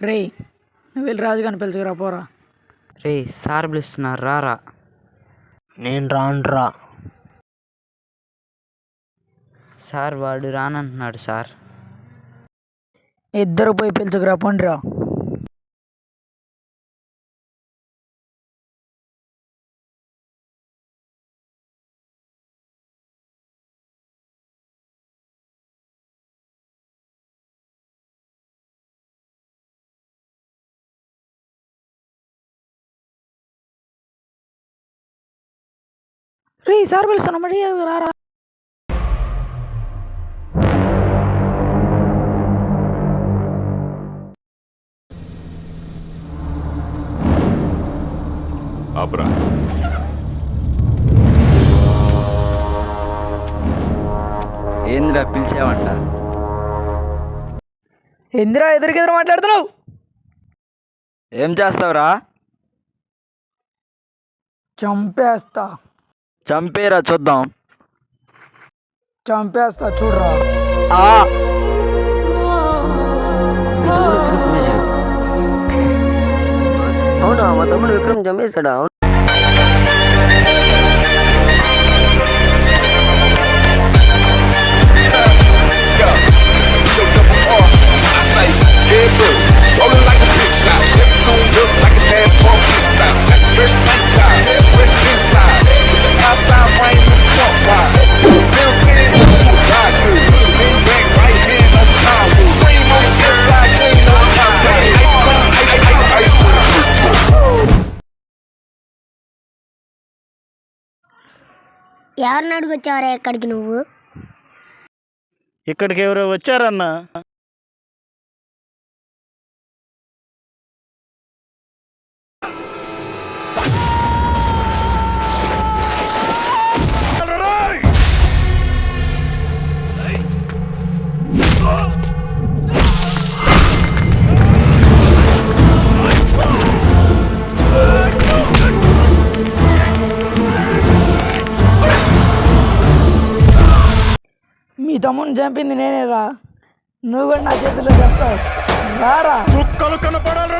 రే నువ్వు వెళ్ళి రాజుగాని పిలుచుకురా పోరా. రే సార్ పిలుస్తున్నారు రారా. నేను రానురా. సార్ వాడు రానంటున్నాడు సార్. ఇద్దరు పోయి పిలుచుకురా పండిరా. రే సార్ పిలుస్తున్నా మరి రారా. ఆపరా. ఏంద్రా పిలిచావంట? ఎందురా ఎదురుకెదురు మాట్లాడుతున్నావు? ఏం చేస్తావురా? చంపేస్తా. చంపేరా చూద్దాం. చంపేస్తా చూడరా. అవునా, మా తమ్ముడు విక్రమ్ చంపేశాడా? ఎవరిని అడుగుచ్చావరా ఎక్కడికి నువ్వు? ఇక్కడికి ఎవరో వచ్చారన్నా. మీ తమ్ముని చంపింది నేనేరా. నువ్వు కూడా నా చేతిలో చేస్తావు. రారా. చుక్కలు కనపడాలి.